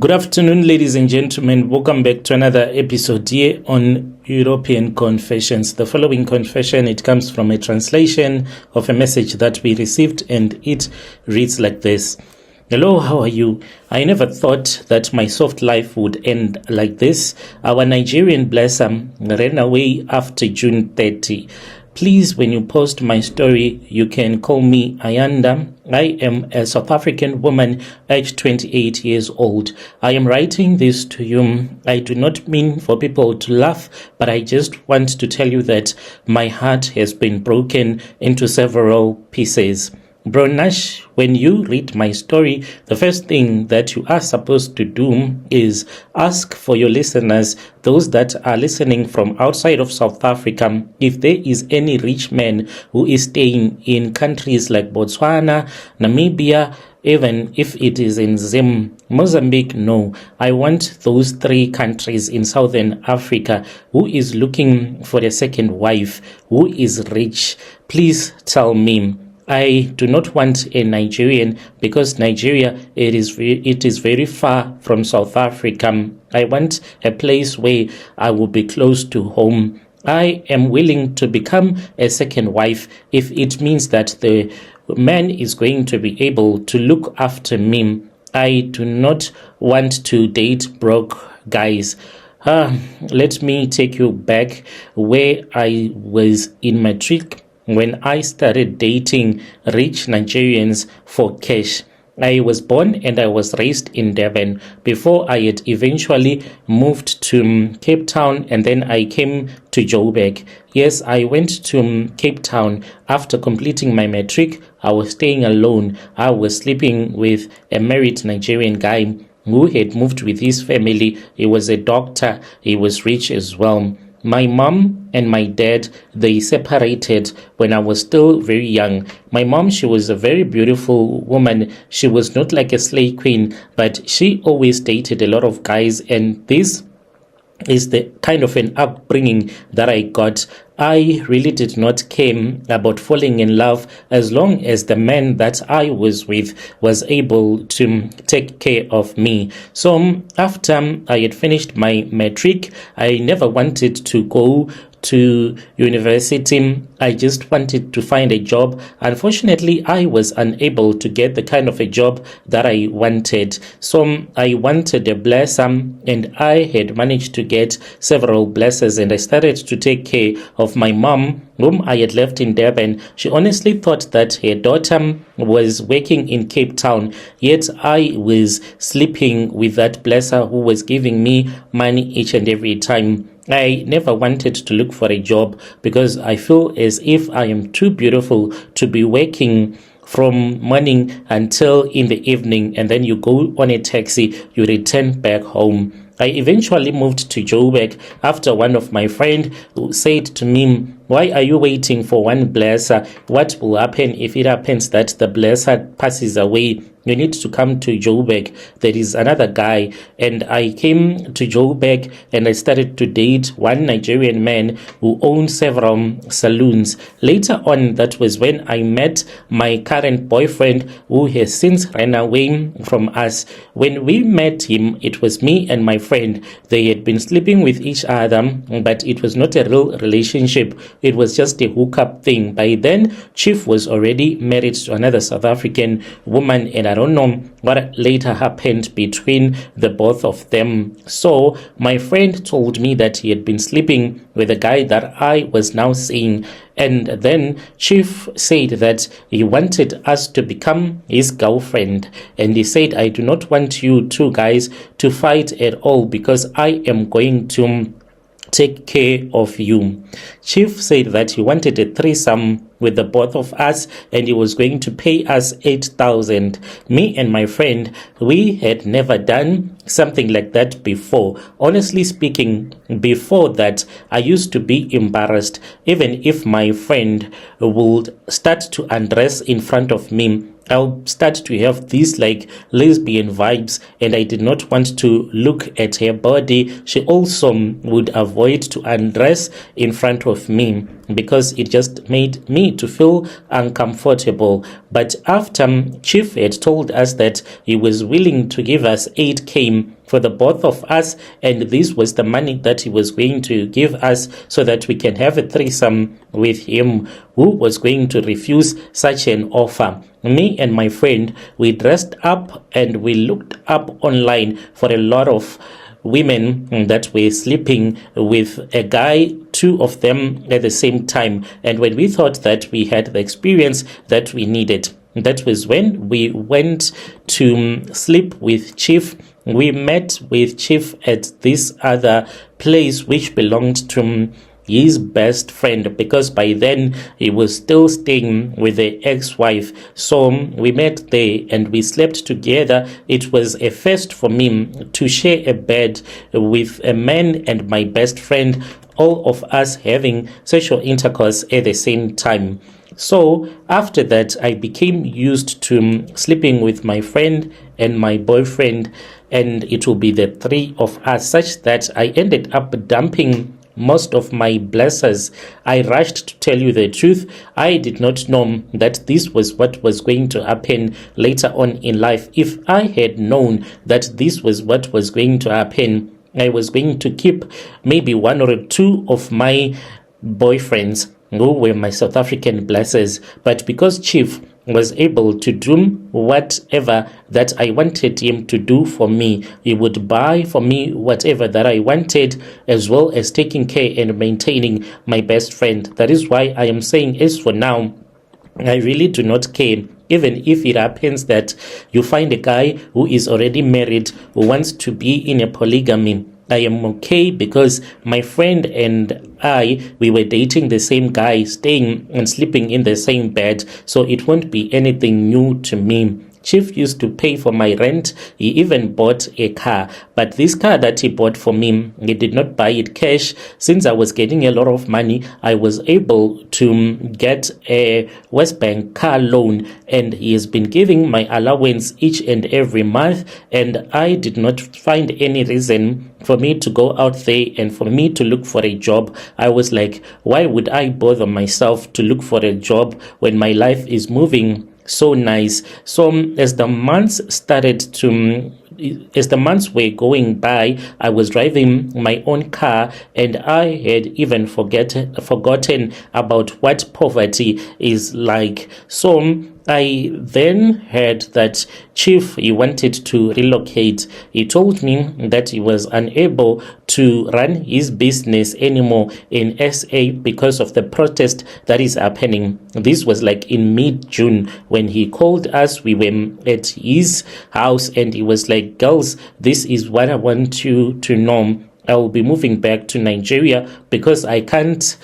Good afternoon, ladies and gentlemen. Welcome back to another episode here on European Confessions. The following confession, it comes from a translation of a message that we received, and it reads like this. Hello, how are you? I never thought that my soft life would end like this. Our Nigerian blesser ran away after June 30. Please, when you post my story, you can call me Ayanda. I am a South African woman, aged 28 years old. I am writing this to you. I do not mean for people to laugh, but I just want to tell you that my heart has been broken into several pieces. Bro Nash, when you read my story, the first thing that you are supposed to do is ask for your listeners, those that are listening from outside of South Africa, if there is any rich man who is staying in countries like Botswana, Namibia, even if it is in Zim, Mozambique. No, I want those three countries in Southern Africa who is looking for a second wife, who is rich. Please tell me. I do not want a Nigerian because Nigeria, it is very far from South Africa. I want a place where I will be close to home. I am willing to become a second wife if it means that the man is going to be able to look after me. I do not want to date broke guys. Let me take you back where I was in matric. When I started dating rich Nigerians for cash. I was born and I was raised in Durban before I had eventually moved to Cape Town, and then I came to Joburg. Yes, I went to Cape Town after completing my matric. I was staying alone. I was sleeping with a married Nigerian guy who had moved with his family. He was a doctor. He was rich as well. My mom and my dad, they separated when I was still very young. My mom, she was a very beautiful woman. She was not like a slave queen, but she always dated a lot of guys, and this is the kind of an upbringing that I got. I really did not care about falling in love as long as the man that I was with was able to take care of me. So after I had finished my matric, I never wanted to go to university. I just wanted to find a job. Unfortunately, I was unable to get the kind of a job that I wanted. So I wanted a blesser, and I had managed to get several blessers, and I started to take care of my mom, whom I had left in Durban. She honestly thought that her daughter was working in Cape Town, yet I was sleeping with that blesser who was giving me money each and every time. I never wanted to look for a job because I feel as if I am too beautiful to be working from morning until in the evening, and then you go on a taxi, you return back home. I eventually moved to Joburg after one of my friends who said to me, why are you waiting for one blesser? What will happen if it happens that the blesser passes away? You need to come to Joburg. There is another guy. And I came to Joburg and I started to date one Nigerian man who owned several saloons. Later on, that was when I met my current boyfriend, who has since ran away from us. When we met him, it was me and my friend. They had been sleeping with each other, but it was not a real relationship. It was just a hookup thing. By then, Chief was already married to another South African woman, and I don't know what later happened between the both of them. So my friend told me that he had been sleeping with a guy that I was now seeing, and then Chief said that he wanted us to become his girlfriend, and he said, I do not want you two guys to fight at all because I am going to take care of you. Chief said that he wanted a threesome with the both of us, and he was going to pay us 8,000. Me and my friend, we had never done something like that before. Honestly speaking, before that, I used to be embarrassed. Even if my friend would start to undress in front of me, I'll start to have these like lesbian vibes, and I did not want to look at her body. She also would avoid to undress in front of me because it just made me to feel uncomfortable. But after Chief had told us that he was willing to give us 8K for the both of us, and this was the money that he was going to give us so that we can have a threesome with him, who was going to refuse such an offer? Me and my friend, we dressed up and we looked up online for a lot of women that were sleeping with a guy, two of them at the same time. And when we thought that we had the experience that we needed, that was when we went to sleep with Chief. We met with Chief at this other place which belonged to his best friend, because by then he was still staying with the ex-wife. So we met there and we slept together. It was a first for me to share a bed with a man and my best friend, all of us having sexual intercourse at the same time. So after that, I became used to sleeping with my friend and my boyfriend, and it will be the three of us, such that I ended up dumping most of my blessers. I rushed to tell you the truth. I did not know that this was what was going to happen later on in life. If I had known that this was what was going to happen, I was going to keep maybe one or two of my boyfriends who were my South African blessers. But because Chief was able to do whatever that I wanted him to do for me, he would buy for me whatever that I wanted, as well as taking care and maintaining my best friend. That is why I am saying, as for now, I really do not care. Even if it happens that you find a guy who is already married, who wants to be in a polygamy, I am okay, because my friend and we were dating the same guy, staying and sleeping in the same bed, so it won't be anything new to me. Chief used to pay for my rent. He even bought a car. But this car that he bought for me, he did not buy it cash. Since I was getting a lot of money, I was able to get a West Bank car loan, and he has been giving my allowance each and every month, and I did not find any reason for me to go out there and for me to look for a job. I was like, why would I bother myself to look for a job when my life is moving so nice? So as the months were going by, I was driving my own car, and I had even forgotten about what poverty is like. So I then heard that Chief, he wanted to relocate. He told me that he was unable to run his business anymore in SA because of the protest that is happening. This was like in mid-June when he called us. We were at his house and he was like, girls, this is what I want you to know. I will be moving back to Nigeria because I can't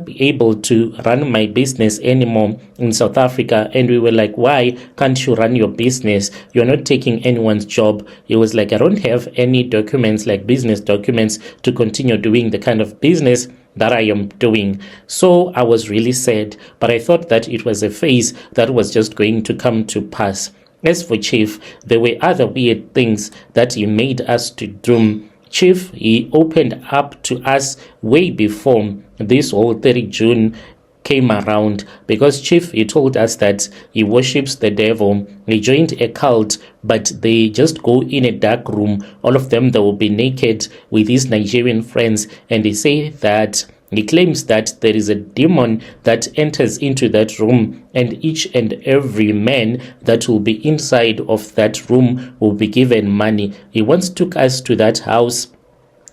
be able to run my business anymore in South Africa. And we were like, why can't you run your business? You're not taking anyone's job. He was like, I don't have any documents, like business documents, to continue doing the kind of business that I am doing. So I was really sad, but I thought that it was a phase that was just going to come to pass. As for Chief, there were other weird things that he made us to do. Chief, he opened up to us way before this whole 30 June came around, because Chief, he told us that he worships the devil. He joined a cult, but they just go in a dark room. All of them, they will be naked with his Nigerian friends, and they say that he claims that there is a demon that enters into that room, and each and every man that will be inside of that room will be given money. He once took us to that house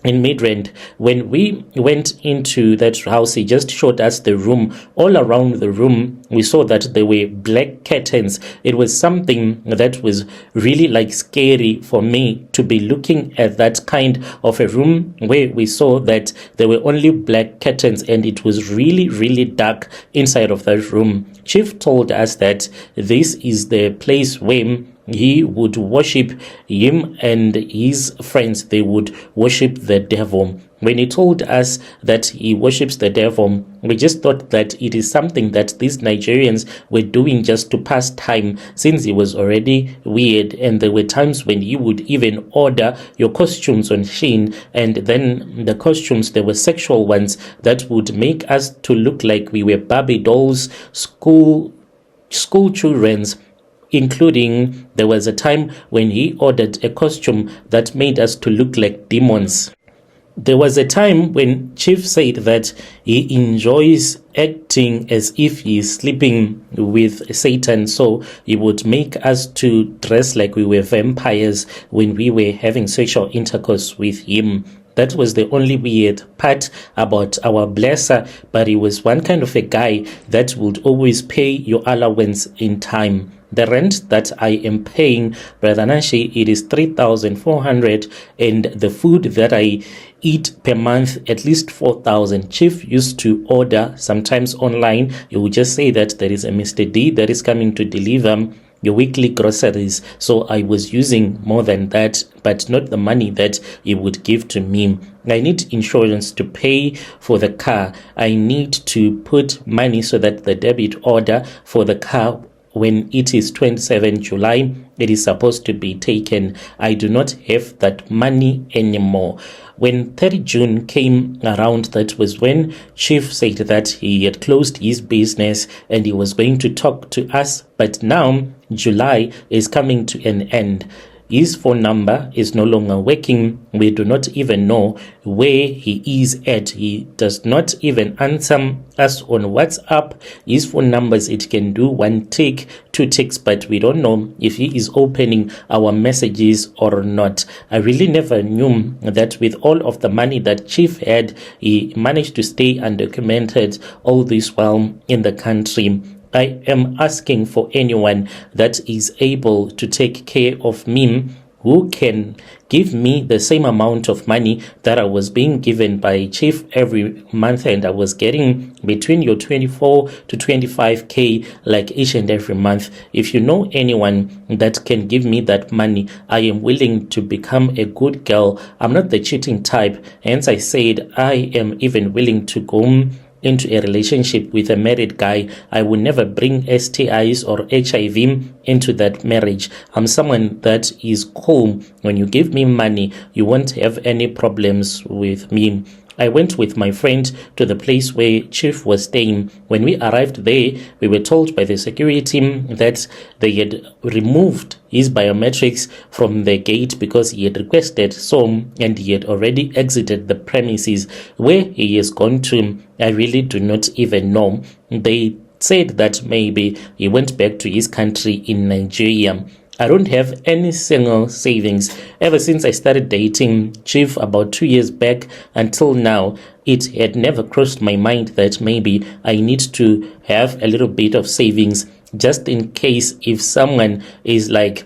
in Midrand. When we went into that house, he just showed us the room. All around the room, we saw that there were black curtains. It was something that was really like scary for me to be looking at that kind of a room where we saw that there were only black curtains and it was really, really dark inside of that room. Chief told us that this is the place where he would worship him and his friends. They would worship the devil. When he told us that he worships the devil, we just thought that it is something that these Nigerians were doing just to pass time, since he was already weird. And there were times when he would even order your costumes on Shein, and then the costumes, there were sexual ones that would make us to look like we were Barbie dolls, school children's, including there was a time when he ordered a costume that made us to look like demons. There was a time when Chief said that he enjoys acting as if he is sleeping with Satan, so he would make us to dress like we were vampires when we were having sexual intercourse with him. That was the only weird part about our blesser, but he was one kind of a guy that would always pay your allowance in time. The rent that I am paying, Brother Nashi, it is 3,400, and the food that I eat per month, at least 4,000. Chief used to order sometimes online. He would just say that there is a Mr. D that is coming to deliver your weekly groceries. So I was using more than that, but not the money that he would give to me. I need insurance to pay for the car. I need to put money so that the debit order for the car, when it is 27 July, it is supposed to be taken. I do not have that money anymore. When 30 June came around, that was when Chief said that he had closed his business and he was going to talk to us. But now July is coming to an end. His phone number is no longer working. We do not even know where he is at. He does not even answer us on WhatsApp. His phone numbers, it can do 1 tick, 2 ticks, but we don't know if he is opening our messages or not. I really never knew that with all of the money that Chief had, he managed to stay undocumented all this while in the country. I am asking for anyone that is able to take care of me, who can give me the same amount of money that I was being given by Chief every month, and I was getting between your 24 to 25k like each and every month. If you know anyone that can give me that money, I am willing to become a good girl. I'm not the cheating type, hence I said I am even willing to go into a relationship with a married guy. I will never bring STIs or HIV into that marriage. I'm someone that is cool. When you give me money, you won't have any problems with me. I went with my friend to the place where Chief was staying. When we arrived there, we were told by the security team that they had removed his biometrics from the gate because he had requested so, and he had already exited the premises. Where he has gone to, I really do not even know. They said that maybe he went back to his country in Nigeria. I don't have any single savings. Ever since I started dating Chief about 2 years back until now, it had never crossed my mind that maybe I need to have a little bit of savings just in case if someone is like,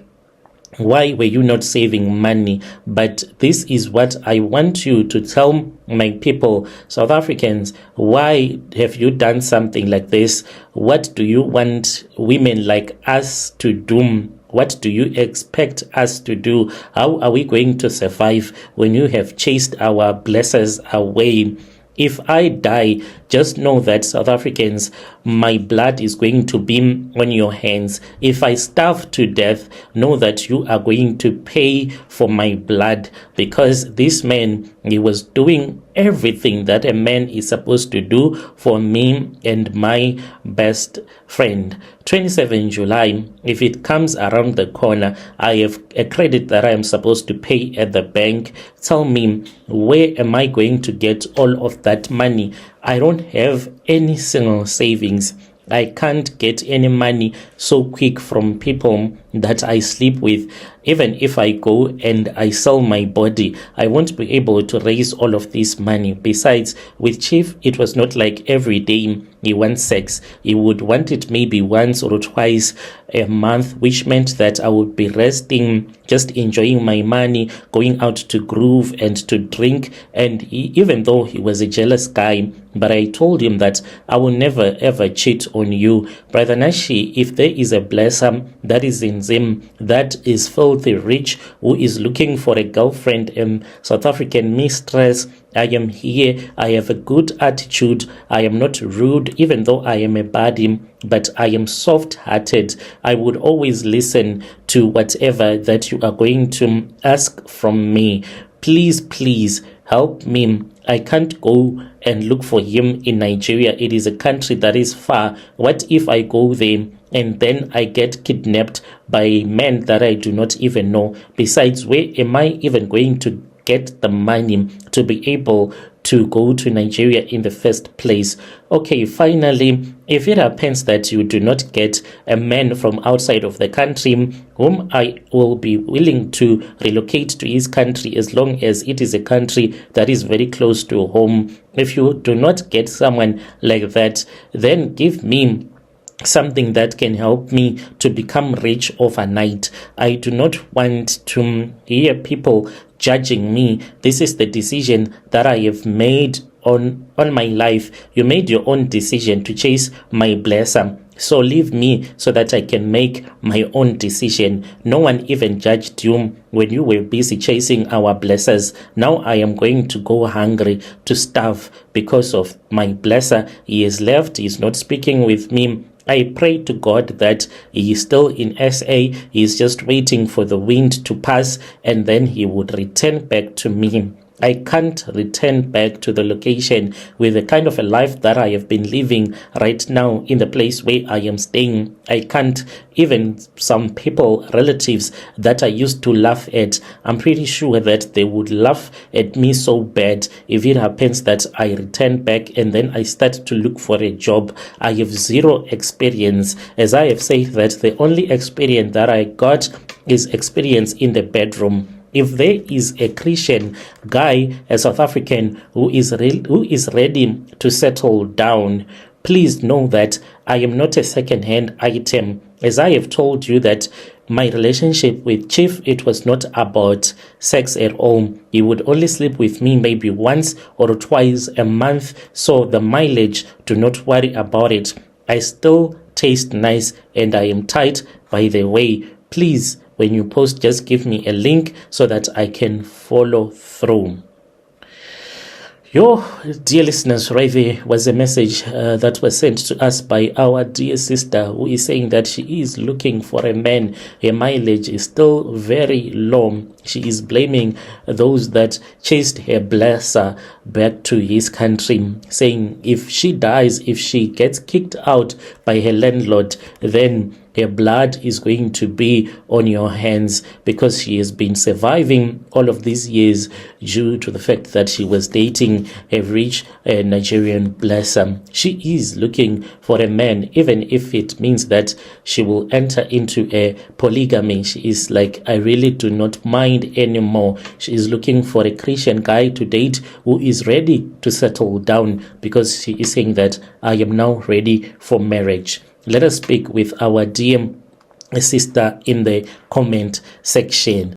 why were you not saving money? But this is what I want you to tell my people, South Africans. Why have you done something like this? What do you want women like us to do? What do you expect us to do? How are we going to survive when you have chased our blessings away? If I die, just know that, South Africans, my blood is going to be on your hands. If I starve to death, know that you are going to pay for my blood, because this man, he was doing everything that a man is supposed to do for me and my best friend. 27 July, if it comes around the corner, I have a credit that I am supposed to pay at the bank. Tell me, where am I going to get all of that money? I don't have any single savings. I can't get any money so quick from people that I sleep with. Even if I go and I sell my body, I won't be able to raise all of this money. Besides, with Chief, it was not like every day he wants sex. He would want it maybe once or twice a month, which meant that I would be resting, just enjoying my money, going out to groove and to drink. And he, even though he was a jealous guy, but I told him that I will never ever cheat on you. Brother Nashi, if there is a blesser that is in Zim, that is filthy rich, who is looking for a girlfriend, South African mistress, I am here. I have a good attitude. I am not rude, even though I am a baddie, but I am soft-hearted. I would always listen to whatever that you are going to ask from me. Please help me. I can't go and look for him in Nigeria. It is a country that is far. What if I go there and then I get kidnapped by men that I do not even know? Besides, where am I even going to get the money to be able to go to Nigeria in the first place? Okay, finally, if it happens that you do not get a man from outside of the country whom I will be willing to relocate to his country, as long as it is a country that is very close to home, if you do not get someone like that, then give me something that can help me to become rich overnight. I do not want to hear people judging me. This is the decision that I have made on my life. You made your own decision to chase my blesser, so leave me so that I can make my own decision. No one even judged you when you were busy chasing our blessers. Now I am going to go hungry, to starve because of my blesser. He is left, he is not speaking with me. I pray to God that he is still in SA. He is just waiting for the wind to pass, and then he would return back to me. I can't return back to the location with the kind of a life that I have been living right now in the place where I am staying. I can't. Even some people, relatives that I used to laugh at, I'm pretty sure that they would laugh at me so bad if it happens that I return back and then I start to look for a job. I have zero experience. As I have said, that the only experience that I got is experience in the bedroom. If there is a Christian guy, a South African, who is ready to settle down, please know that I am not a second-hand item. As I have told you that my relationship with Chief, it was not about sex at all. He would only sleep with me maybe once or twice a month, so the mileage, do not worry about it. I still taste nice and I am tight, by the way. Please, when you post, just give me a link so that I can follow through. Your dear listeners, right there was a message that was sent to us by our dear sister, who is saying that she is looking for a man. Her mileage is still very low. She is blaming those that chased her blesser back to his country, saying if she dies, if she gets kicked out by her landlord, then her blood is going to be on your hands, because she has been surviving all of these years due to the fact that she was dating a rich Nigerian blesser. She is looking for a man, even if it means that she will enter into a polygamy. She is like, I really do not mind anymore. She is looking for a Christian guy to date who is ready to settle down, because she is saying that I am now ready for marriage. Let us speak with our dear sister in the comment section.